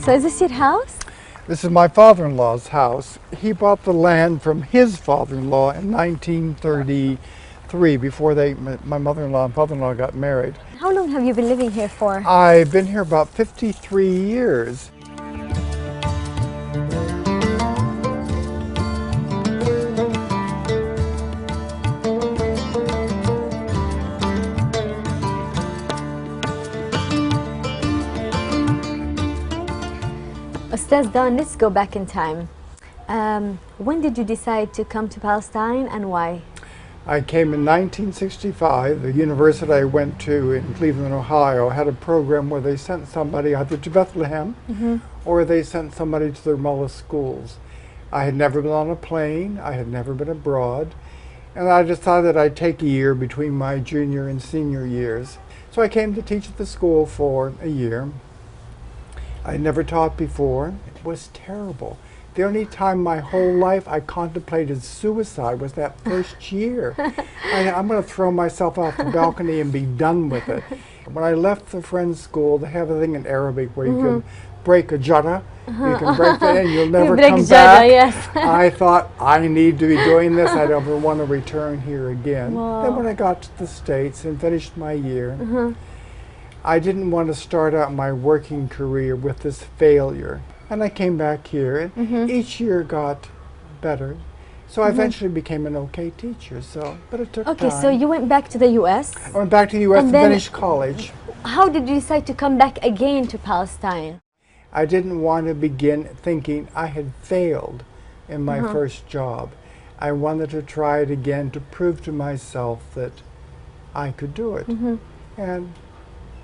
So is this your house? This is my father-in-law's house. He bought the land from his father-in-law in 1933 before my mother-in-law and father-in-law got married. How long have you been living here for? I've been here about 53 years. Ustaz Don, let's go back in time. When did you decide to come to Palestine and why? I came in 1965. The university I went to in Cleveland, Ohio had a program where they sent somebody either to Bethlehem or they sent somebody to their Mullah schools. I had never been on a plane. I had never been abroad. And I decided I'd take a year between my junior and senior years. So I came to teach at the school for a year. I never taught before. It was terrible. The only time my whole life I contemplated suicide was that first year. I'm going to throw myself off the balcony and be done with it. When I left the Friends School, they have a thing in Arabic where you can break a jada. You can break that and you'll never come back. Yes. I thought, I need to be doing this. I don't ever want to return here again. Wow. Then when I got to the States and finished my year, I didn't want to start out my working career with this failure. And I came back here, and each year got better. So I eventually became an okay teacher, but it took time. Okay, so you went back to the U.S.? I went back to the U.S. and finished college. How did you decide to come back again to Palestine? I didn't want to begin thinking I had failed in my first job. I wanted to try it again to prove to myself that I could do it. And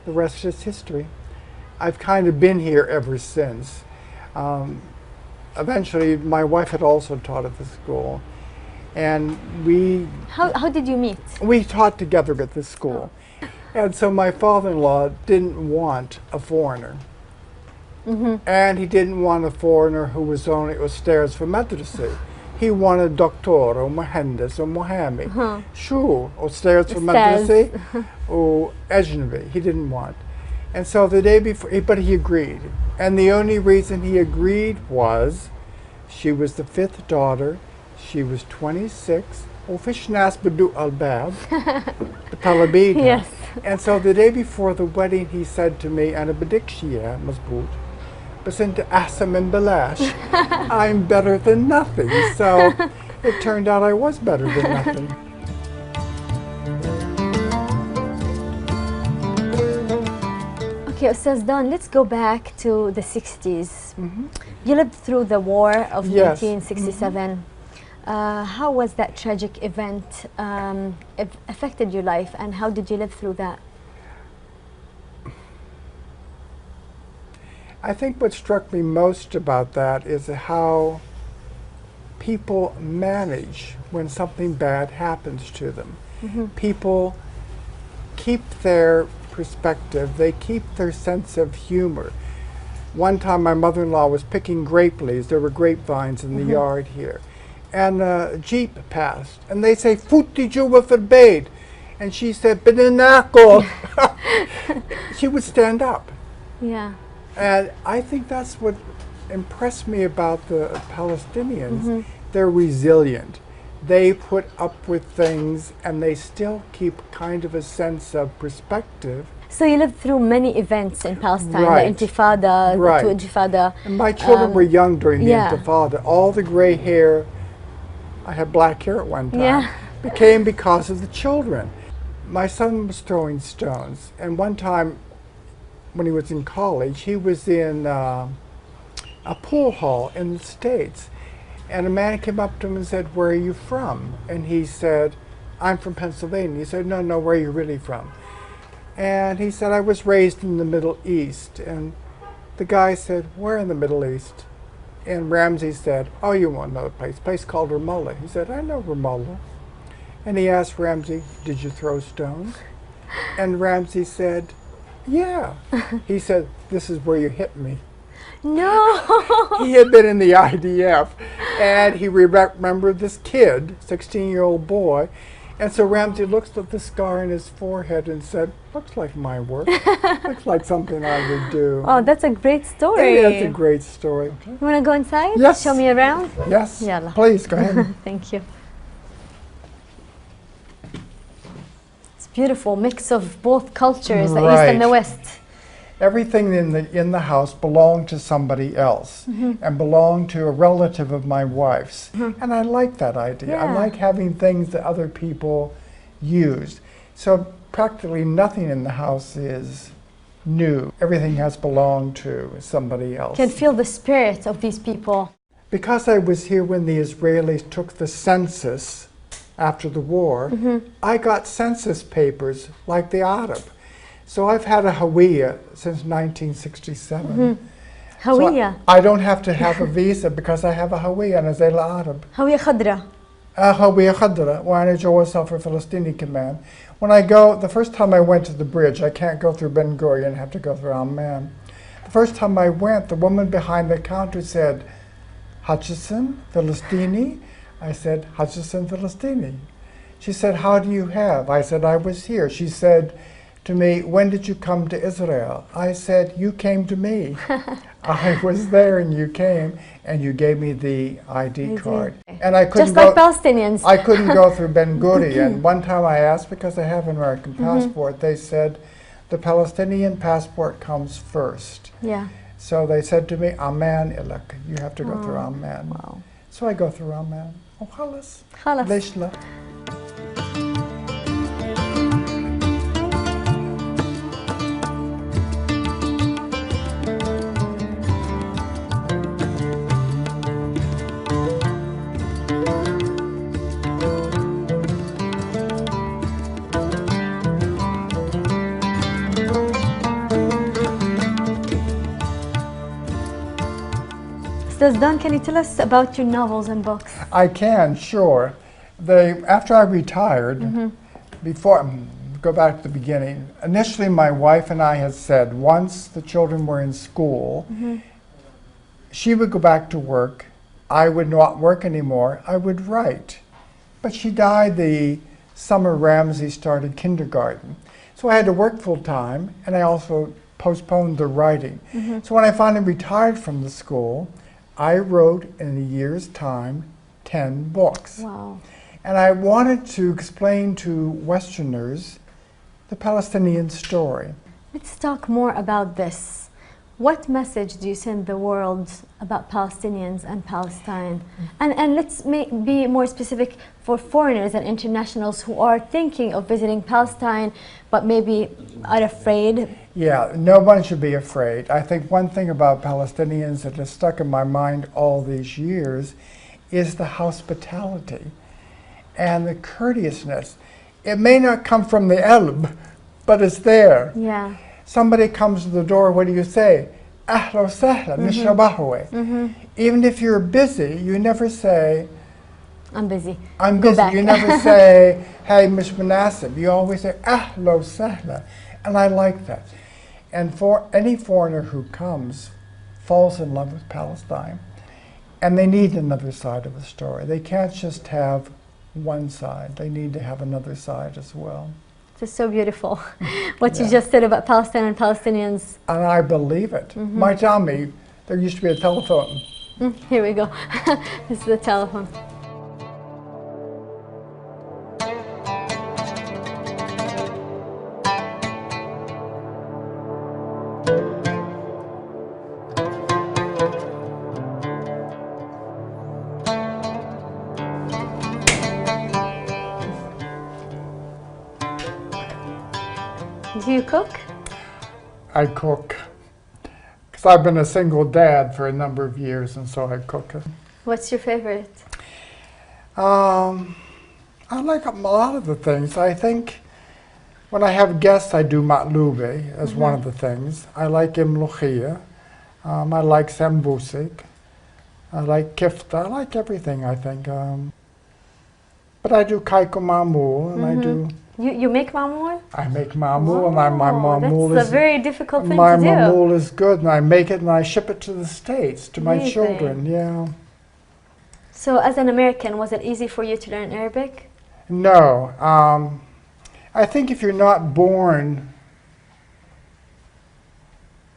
the rest is history. I've kind of been here ever since. Eventually, my wife had also taught at the school, and we... How did you meet? We taught together at the school. And so my father-in-law didn't want a foreigner. And he didn't want a foreigner who was only upstairs for madrasa. He wanted doctor or muhandis or muhammi. Shoo, upstairs for madrasa or ajnabi. He didn't want. And so the day before, but he agreed. And the only reason he agreed was she was the fifth daughter. She was 26. Ofishnas badu al-bab. Yes. And so the day before the wedding, he said to me, "Ana badik shia mazboot. Basint ahsan min balash." I'm better than nothing. So it turned out I was better than nothing. Okay, Ustaz Don, let's go back to the 60s. You lived through the war of 1967. How was that tragic event affected your life, and how did you live through that? I think what struck me most about that is how people manage when something bad happens to them. People keep their perspective, they keep their sense of humor. One time my mother-in-law was picking grape leaves, there were grapevines in the yard here, and a Jeep passed, and they say, "Futi juba forbade," and she said, "Benenako." She would stand up. Yeah. And I think that's what impressed me about the Palestinians. They're resilient. They put up with things and they still keep kind of a sense of perspective. So you lived through many events in Palestine, Right. the Intifada, the two Intifada. And my children were young during the Intifada. All the gray hair, I had black hair at one time, became because of the children. My son was throwing stones, and one time when he was in college, he was in a pool hall in the States. And a man came up to him and said, "Where are you from?" And he said, "I'm from Pennsylvania." He said, "No, where are you really from?" And he said, "I was raised in the Middle East." And the guy said, "Where in the Middle East?" And Ramsey said, "Oh, you want another place called Ramallah." He said, "I know Ramallah." And he asked Ramsey, "Did you throw stones?" And Ramsey said, "Yeah." He said, "This is where you hit me." No. He had been in the IDF, and he remembered this kid, 16-year-old boy, And so Ramsey looks at the scar in his forehead and said, looks like my work. Looks like something I would do. Oh, that's a great story. That's a great story. You want to go inside? Yes. Show me around? Yes. Yalla. Please, go ahead. Thank you. It's beautiful mix of both cultures, the East and the West. Everything in the house belonged to somebody else and belonged to a relative of my wife's. And I like that idea. Yeah. I like having things that other people used. So practically nothing in the house is new. Everything has belonged to somebody else. You can feel the spirit of these people. Because I was here when the Israelis took the census after the war, I got census papers like the Arab. So I've had a Hawiyah since 1967. Hawiyah. So I don't have to have a visa because I have a Hawiyah أنا زي العرب. هوية خضراء. هوية خضراء وأنا جوازها في فلسطيني كمان. When I go, the first time I went to the bridge, I can't go through Ben Gurion, I have to go through Amman. The first time I went, the woman behind the counter said, Hutchison, Philistini? I said, Hutchison, Philistini. She said, how do you have? I said, I was here. She said to me, when did you come to Israel? I said, you came to me. I was there and you came and you gave me the ID card. And I couldn't Just like Palestinians. I couldn't go through Ben Gurion. One time I asked, because I have an American passport, they said, the Palestinian passport comes first. Yeah. So they said to me, Amman ilak, you have to go through Amman. Wow. So I go through Amman. Oh, خلاص. خلاص. ليش لا؟ Ustaz Don, can you tell us about your novels and books? I can, sure. After I retired, go back to the beginning, initially my wife and I had said once the children were in school, she would go back to work, I would not work anymore, I would write. But she died the summer Ramsey started kindergarten. So I had to work full time, and I also postponed the writing. So when I finally retired from the school, I wrote in a year's time 10 books. Wow. And I wanted to explain to Westerners the Palestinian story. Let's talk more about this. What message do you send the world about Palestinians and Palestine? And let's be more specific for foreigners and internationals who are thinking of visiting Palestine but maybe are afraid. Yeah, no one should be afraid. I think one thing about Palestinians that has stuck in my mind all these years is the hospitality and the courteousness. It may not come from the Arab, but it's there. Yeah. Somebody comes to the door, what do you say? Ahla wa sahla, nishabahwe. Even if you're busy, you never say, I'm busy. I'm Go busy. back. You never say, hey, Mish Manasib. You always say, ahla wa sahla. And I like that. And for any foreigner who comes, falls in love with Palestine. And they need another side of the story. They can't just have one side. They need to have another side as well. It's so beautiful what you just said about Palestine and Palestinians. And I believe it. My Tommy, there used to be a telephone. Here we go. This is the telephone. Do you cook? I cook. Because I've been a single dad for a number of years, and so I cook. What's your favorite? I like a lot of the things. I think when I have guests, I do matlube as one of the things. I like imluchia. I like sambusik. I like kifta. I like everything, I think. But I do kaiko mamul, and I do... You make mamul? I make mamul, and my mamul that's a very difficult thing my to do. mamul is good, and I make it and I ship it to the States, to my children, yeah. So as an American, was it easy for you to learn Arabic? No. I think if you're not born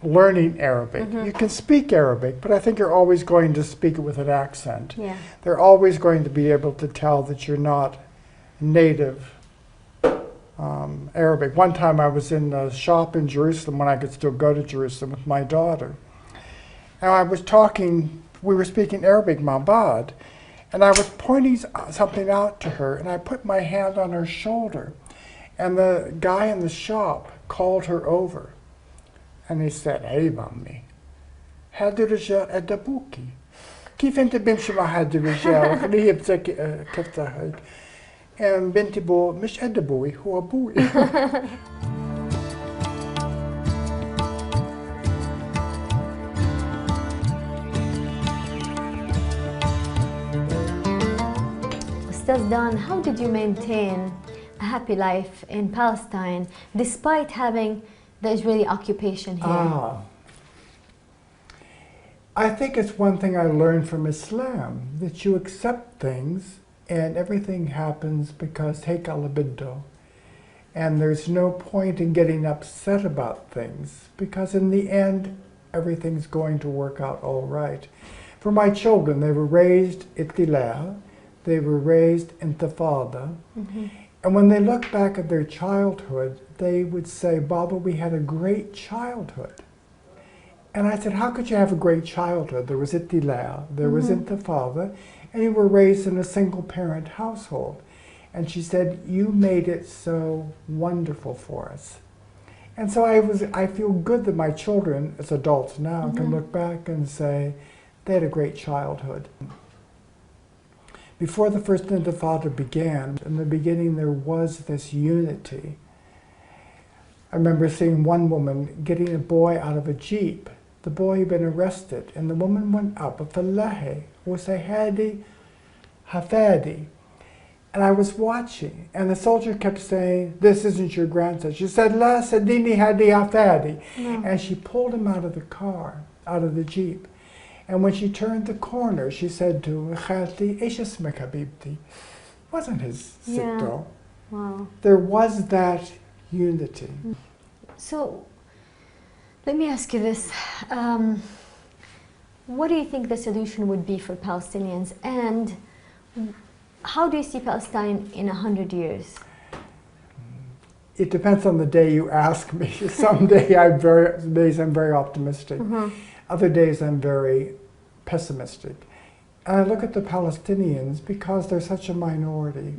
learning Arabic, you can speak Arabic, but I think you're always going to speak it with an accent. Yeah. They're always going to be able to tell that you're not native Arabic. One time I was in a shop in Jerusalem when I could still go to Jerusalem with my daughter. And I was talking, we were speaking Arabic, Mabad, and I was pointing something out to her, and I put my hand on her shoulder. And the guy in the shop called her over. And he said, "Hey, mommy, هذا الرجال أدبوكي. كيف أنت بمشي مع هذا الرجال؟ خليه يبتكي كيف هيك. بنتي بو مش أدبوي هو أبوي." Ustaz Don, how did you maintain a happy life in Palestine despite having the Israeli occupation here? I think it's one thing I learned from Islam, that you accept things and everything happens because heka labiddo. And there's no point in getting upset about things because in the end, everything's going to work out all right. For my children, they were raised ittilal, they were raised intifada. And when they look back at their childhood, they would say, "Baba, we had a great childhood." And I said, "How could you have a great childhood? There was ittilal, there was intifada, and you were raised in a single-parent household." And she said, "You made it so wonderful for us." And so I feel good that my children, as adults now, can look back and say, they had a great childhood. Before the first Intifada began, in the beginning there was this unity. I remember seeing one woman getting a boy out of a jeep. The boy had been arrested, and the woman went up, "Fallahi, wasahadi, hafadi." And I was watching, and the soldier kept saying, "This isn't your grandson." She said, "La sadini hadi hafadi." And she pulled him out of the car, out of the jeep. And when she turned the corner, she said to Khati, "Eish ismek habibti." Wasn't his sikto. Wow. There was that unity. So, let me ask you this. What do you think the solution would be for Palestinians? And how do you see Palestine in 100 years? It depends on the day you ask me. Some days I'm very optimistic. Other days I'm very pessimistic. And I look at the Palestinians because they're such a minority.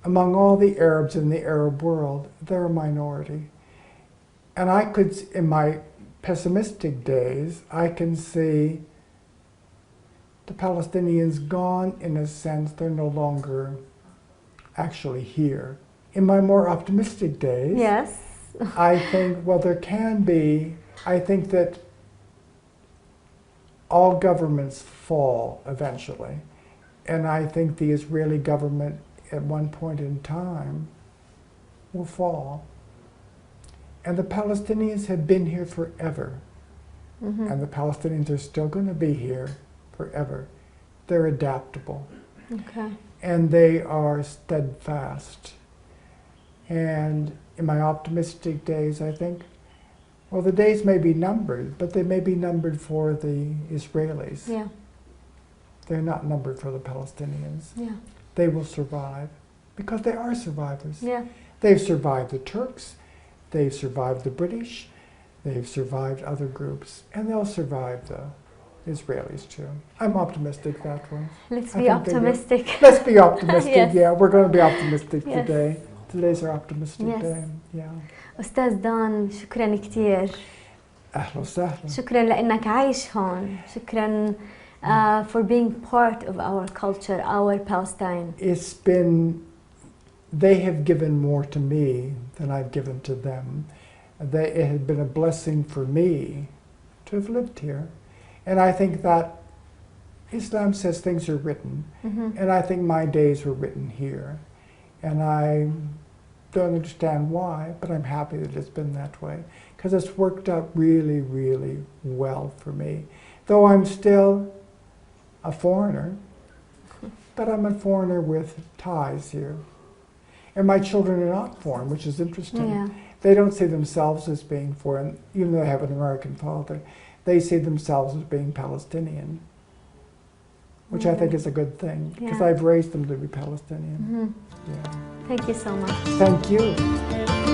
Among all the Arabs in the Arab world, they're a minority. And I could, in my pessimistic days, I can see the Palestinians gone in a sense. They're no longer actually here. In my more optimistic days, yes, I think, well, there can be, I think that all governments fall eventually. And I think the Israeli government at one point in time will fall. And the Palestinians have been here forever. And the Palestinians are still going to be here forever. They're adaptable. Okay. And they are steadfast. And in my optimistic days, I think, well, the days may be numbered, but they may be numbered for the Israelis. Yeah. They're not numbered for the Palestinians. Yeah. They will survive because they are survivors. Yeah. They've survived the Turks, they've survived the British, they've survived other groups, and they'll survive the Israelis too. I'm optimistic that way. Let's be optimistic. Let's be optimistic, Yes. Yeah. We're going to be optimistic Yes. today. Today's our optimistic Yes. day. Yeah. أستاذ دان، شكرا كتير. أهلا وسهلا. شكرا لأنك عايش هون. شكرا for being part of our culture, our Palestine. It's been, they have given more to me than I've given to them. It had been a blessing for me to have lived here. And I think that Islam says things are written. And I think my days were written here. And I don't understand why, but I'm happy that it's been that way. Because it's worked out really, really well for me. Though I'm still a foreigner, but I'm a foreigner with ties here. And my children are not foreign, which is interesting. Yeah. They don't see themselves as being foreign, even though they have an American father. They see themselves as being Palestinian, which I think is a good thing, because I've raised them to be Palestinian. Yeah. Thank you so much. Thank you.